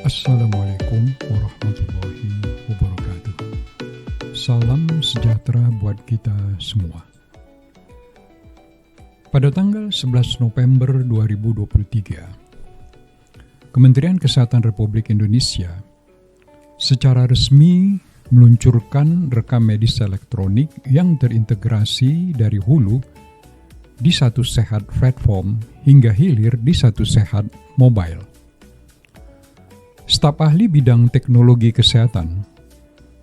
Assalamualaikum warahmatullahi wabarakatuh. Salam sejahtera buat kita semua. Pada tanggal 11 November 2023, Kementerian Kesehatan Republik Indonesia secara resmi meluncurkan rekam medis elektronik yang terintegrasi dari hulu di Satu Sehat platform hingga hilir di Satu Sehat mobile. Staf ahli bidang teknologi kesehatan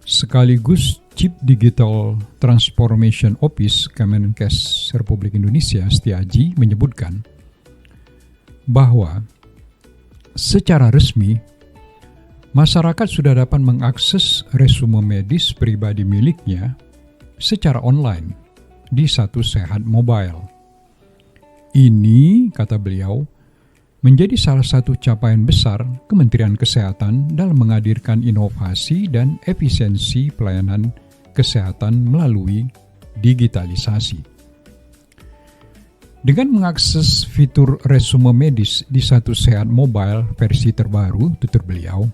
sekaligus Chief Digital Transformation Office Kemenkes Republik Indonesia Setiaji menyebutkan bahwa secara resmi masyarakat sudah dapat mengakses resume medis pribadi miliknya secara online di Satu Sehat mobile. Ini, kata beliau, menjadi salah satu capaian besar Kementerian Kesehatan dalam menghadirkan inovasi dan efisiensi pelayanan kesehatan melalui digitalisasi. Dengan mengakses fitur resume medis di Satu Sehat mobile versi terbaru, tutur beliau,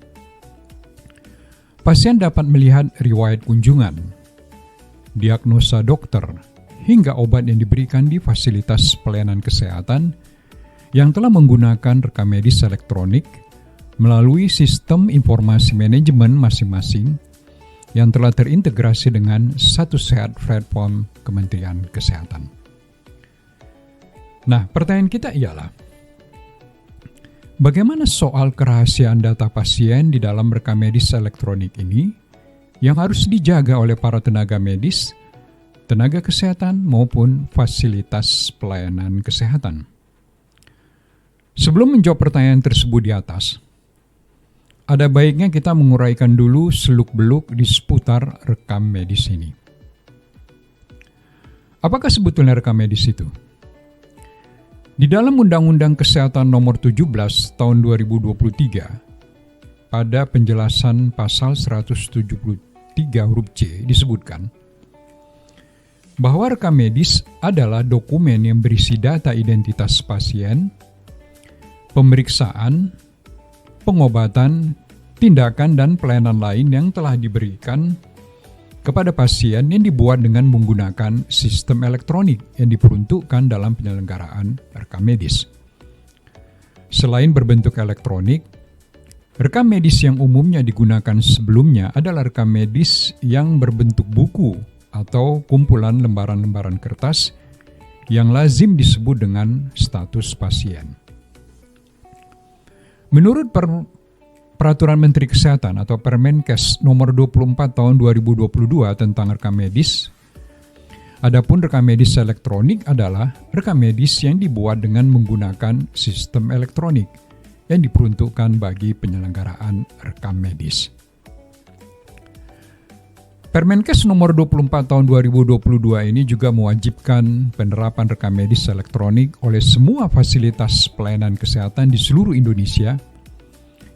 pasien dapat melihat riwayat kunjungan, diagnosa dokter, hingga obat yang diberikan di fasilitas pelayanan kesehatan yang telah menggunakan rekam medis elektronik melalui sistem informasi manajemen masing-masing yang telah terintegrasi dengan Satu Sehat platform Kementerian Kesehatan. Nah, pertanyaan kita ialah, bagaimana soal kerahasiaan data pasien di dalam rekam medis elektronik ini yang harus dijaga oleh para tenaga medis, tenaga kesehatan maupun fasilitas pelayanan kesehatan? Sebelum menjawab pertanyaan tersebut di atas, ada baiknya kita menguraikan dulu seluk-beluk di seputar rekam medis ini. Apakah sebetulnya rekam medis itu? Di dalam Undang-Undang Kesehatan Nomor 17 Tahun 2023, pada penjelasan pasal 173 huruf C disebutkan bahwa rekam medis adalah dokumen yang berisi data identitas pasien, pemeriksaan, pengobatan, tindakan, dan pelayanan lain yang telah diberikan kepada pasien yang dibuat dengan menggunakan sistem elektronik yang diperuntukkan dalam penyelenggaraan rekam medis. Selain berbentuk elektronik, rekam medis yang umumnya digunakan sebelumnya adalah rekam medis yang berbentuk buku atau kumpulan lembaran-lembaran kertas yang lazim disebut dengan status pasien. Menurut Peraturan Menteri Kesehatan atau Permenkes Nomor 24 Tahun 2022 tentang rekam medis, adapun rekam medis elektronik adalah rekam medis yang dibuat dengan menggunakan sistem elektronik yang diperuntukkan bagi penyelenggaraan rekam medis. Permenkes Nomor 24 Tahun 2022 ini juga mewajibkan penerapan rekam medis elektronik oleh semua fasilitas pelayanan kesehatan di seluruh Indonesia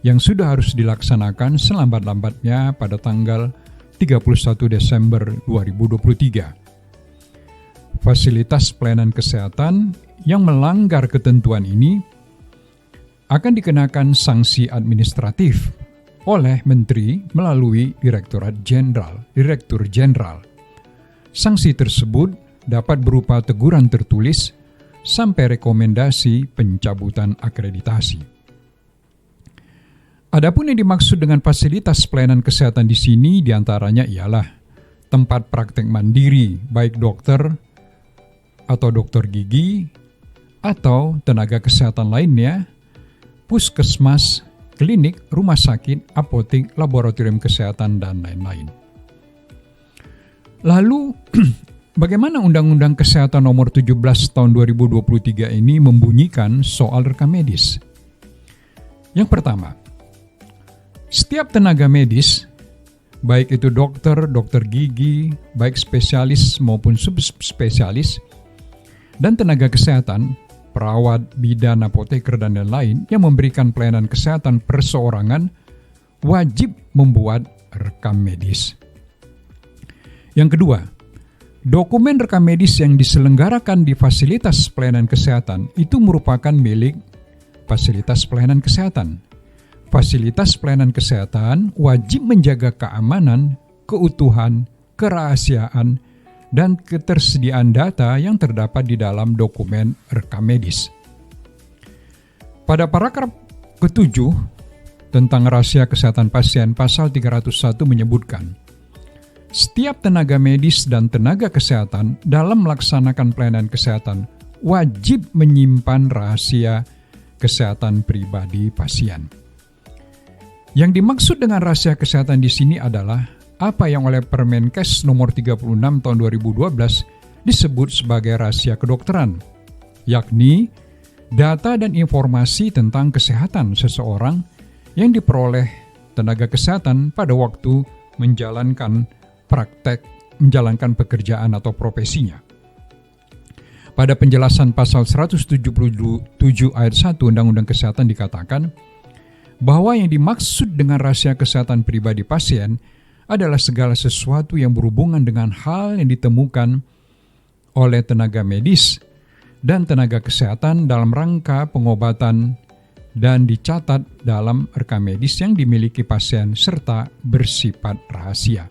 yang sudah harus dilaksanakan selambat-lambatnya pada tanggal 31 Desember 2023. Fasilitas pelayanan kesehatan yang melanggar ketentuan ini akan dikenakan sanksi administratif oleh Menteri melalui Direktur Jenderal. Sanksi tersebut dapat berupa teguran tertulis sampai rekomendasi pencabutan akreditasi. Adapun yang dimaksud dengan fasilitas pelayanan kesehatan di sini diantaranya ialah tempat praktek mandiri, baik dokter atau dokter gigi atau tenaga kesehatan lainnya, puskesmas, klinik, rumah sakit, apotek, laboratorium kesehatan, dan lain-lain. Lalu, bagaimana Undang-Undang Kesehatan Nomor 17 Tahun 2023 ini membunyikan soal rekam medis? Yang pertama, setiap tenaga medis, baik itu dokter, dokter gigi, baik spesialis maupun subspesialis, dan tenaga kesehatan, perawat, bidan, apoteker, dan lain-lain yang memberikan pelayanan kesehatan perseorangan wajib membuat rekam medis. Yang kedua, dokumen rekam medis yang diselenggarakan di fasilitas pelayanan kesehatan itu merupakan milik fasilitas pelayanan kesehatan, fasilitas pelayanan kesehatan wajib menjaga keamanan, keutuhan, kerahasiaan, dan ketersediaan data yang terdapat di dalam dokumen rekam medis. Pada paragraf ke-7 tentang rahasia kesehatan pasien, pasal 301 menyebutkan, setiap tenaga medis dan tenaga kesehatan dalam melaksanakan pelayanan kesehatan wajib menyimpan rahasia kesehatan pribadi pasien. Yang dimaksud dengan rahasia kesehatan di sini adalah apa yang oleh Permenkes nomor 36 tahun 2012 disebut sebagai rahasia kedokteran, yakni data dan informasi tentang kesehatan seseorang yang diperoleh tenaga kesehatan pada waktu menjalankan pekerjaan atau profesinya. Pada penjelasan pasal 177 ayat 1 Undang-Undang Kesehatan dikatakan bahwa yang dimaksud dengan rahasia kesehatan pribadi pasien adalah segala sesuatu yang berhubungan dengan hal yang ditemukan oleh tenaga medis dan tenaga kesehatan dalam rangka pengobatan dan dicatat dalam rekam medis yang dimiliki pasien serta bersifat rahasia.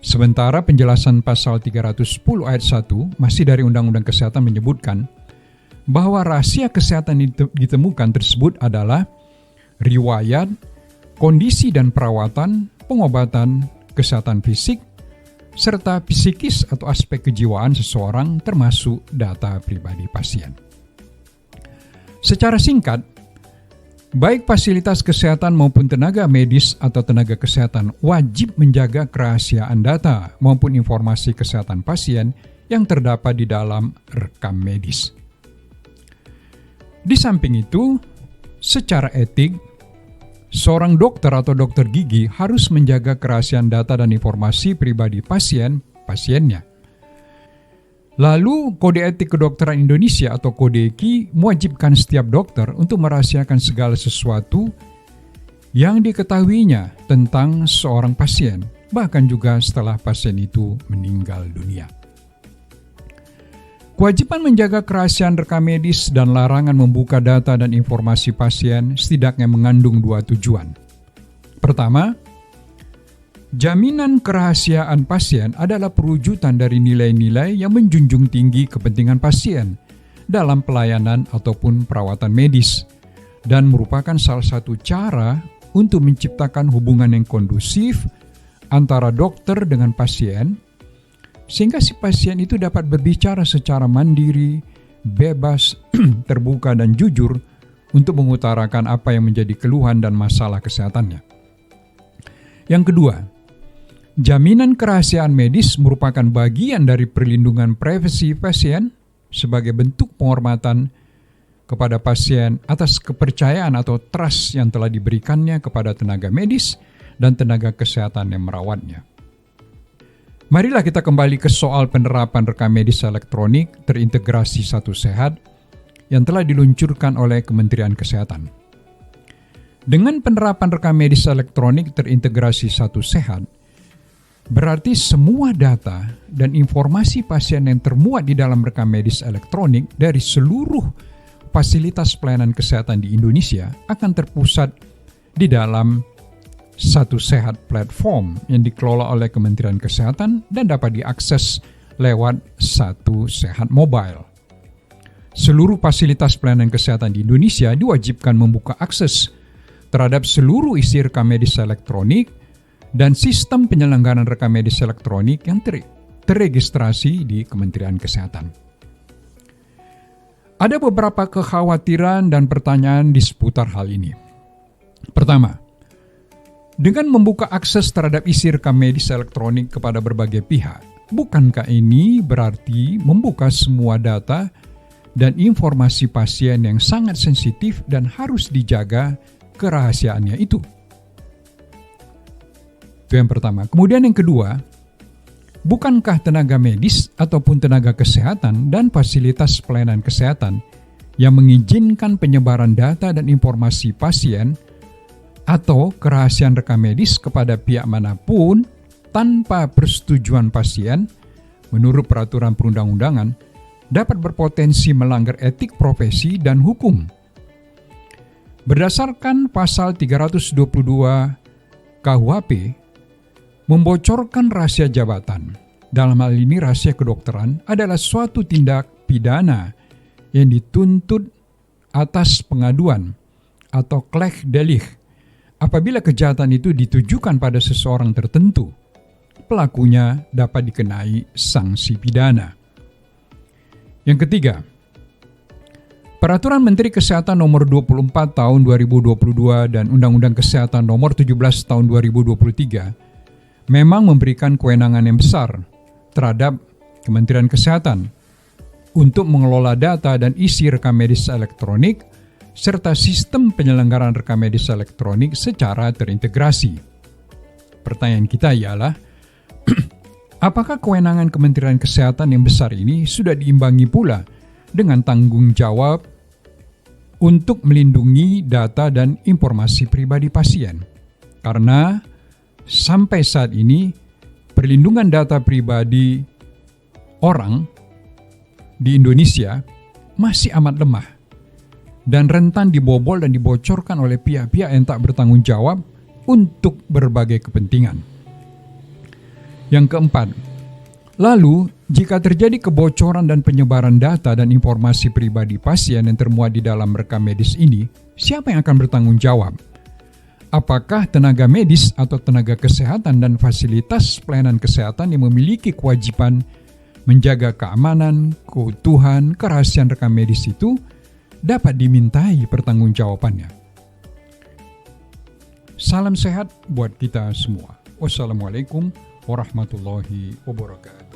Sementara penjelasan pasal 310 ayat 1 masih dari Undang-Undang Kesehatan menyebutkan bahwa rahasia kesehatan ditemukan tersebut adalah riwayat, kondisi dan perawatan, pengobatan, kesehatan fisik, serta psikis atau aspek kejiwaan seseorang termasuk data pribadi pasien. Secara singkat, baik fasilitas kesehatan maupun tenaga medis atau tenaga kesehatan wajib menjaga kerahasiaan data maupun informasi kesehatan pasien yang terdapat di dalam rekam medis. Di samping itu, secara etik, seorang dokter atau dokter gigi harus menjaga kerahasiaan data dan informasi pribadi pasiennya. Lalu, Kode Etik Kedokteran Indonesia atau Kode Eki mewajibkan setiap dokter untuk merahasiakan segala sesuatu yang diketahuinya tentang seorang pasien, bahkan juga setelah pasien itu meninggal dunia. Kewajiban menjaga kerahasiaan rekam medis dan larangan membuka data dan informasi pasien setidaknya mengandung dua tujuan. Pertama, jaminan kerahasiaan pasien adalah perwujudan dari nilai-nilai yang menjunjung tinggi kepentingan pasien dalam pelayanan ataupun perawatan medis dan merupakan salah satu cara untuk menciptakan hubungan yang kondusif antara dokter dengan pasien, sehingga si pasien itu dapat berbicara secara mandiri, bebas, terbuka dan jujur untuk mengutarakan apa yang menjadi keluhan dan masalah kesehatannya. Yang kedua, jaminan kerahasiaan medis merupakan bagian dari perlindungan privasi pasien sebagai bentuk penghormatan kepada pasien atas kepercayaan atau trust yang telah diberikannya kepada tenaga medis dan tenaga kesehatan yang merawatnya. Marilah kita kembali ke soal penerapan rekam medis elektronik terintegrasi Satu Sehat yang telah diluncurkan oleh Kementerian Kesehatan. Dengan penerapan rekam medis elektronik terintegrasi Satu Sehat, berarti semua data dan informasi pasien yang termuat di dalam rekam medis elektronik dari seluruh fasilitas pelayanan kesehatan di Indonesia akan terpusat di dalam Satu Sehat platform yang dikelola oleh Kementerian Kesehatan dan dapat diakses lewat Satu Sehat Mobile. Seluruh fasilitas pelayanan kesehatan di Indonesia diwajibkan membuka akses terhadap seluruh isi rekam medis elektronik dan sistem penyelenggaraan rekam medis elektronik yang terregistrasi di Kementerian Kesehatan. Ada beberapa kekhawatiran dan pertanyaan di seputar hal ini. Pertama, dengan membuka akses terhadap isi rekam medis elektronik kepada berbagai pihak, bukankah ini berarti membuka semua data dan informasi pasien yang sangat sensitif dan harus dijaga kerahasiaannya itu? Itu yang pertama. Kemudian yang kedua, bukankah tenaga medis ataupun tenaga kesehatan dan fasilitas pelayanan kesehatan yang mengizinkan penyebaran data dan informasi pasien atau kerahasiaan rekam medis kepada pihak manapun tanpa persetujuan pasien menurut peraturan perundang-undangan dapat berpotensi melanggar etik profesi dan hukum? Berdasarkan pasal 322 KUHP, membocorkan rahasia jabatan, dalam hal ini rahasia kedokteran, adalah suatu tindak pidana yang dituntut atas pengaduan atau klech delich apabila kejahatan itu ditujukan pada seseorang tertentu. Pelakunya dapat dikenai sanksi pidana. Yang ketiga, Peraturan Menteri Kesehatan Nomor 24 Tahun 2022 dan Undang-Undang Kesehatan Nomor 17 Tahun 2023 memang memberikan kewenangan yang besar terhadap Kementerian Kesehatan untuk mengelola data dan isi rekam medis elektronik serta sistem penyelenggaraan rekam medis elektronik secara terintegrasi. Pertanyaan kita ialah, apakah kewenangan Kementerian Kesehatan yang besar ini sudah diimbangi pula dengan tanggung jawab untuk melindungi data dan informasi pribadi pasien? Karena sampai saat ini perlindungan data pribadi orang di Indonesia masih amat lemah dan rentan dibobol dan dibocorkan oleh pihak-pihak yang tak bertanggung jawab untuk berbagai kepentingan. Yang keempat, lalu jika terjadi kebocoran dan penyebaran data dan informasi pribadi pasien yang termuat di dalam rekam medis ini, siapa yang akan bertanggung jawab? Apakah tenaga medis atau tenaga kesehatan dan fasilitas pelayanan kesehatan yang memiliki kewajiban menjaga keamanan, keutuhan, kerahasiaan rekam medis itu dapat dimintai pertanggungjawabannya? Salam sehat buat kita semua. Wassalamualaikum warahmatullahi wabarakatuh.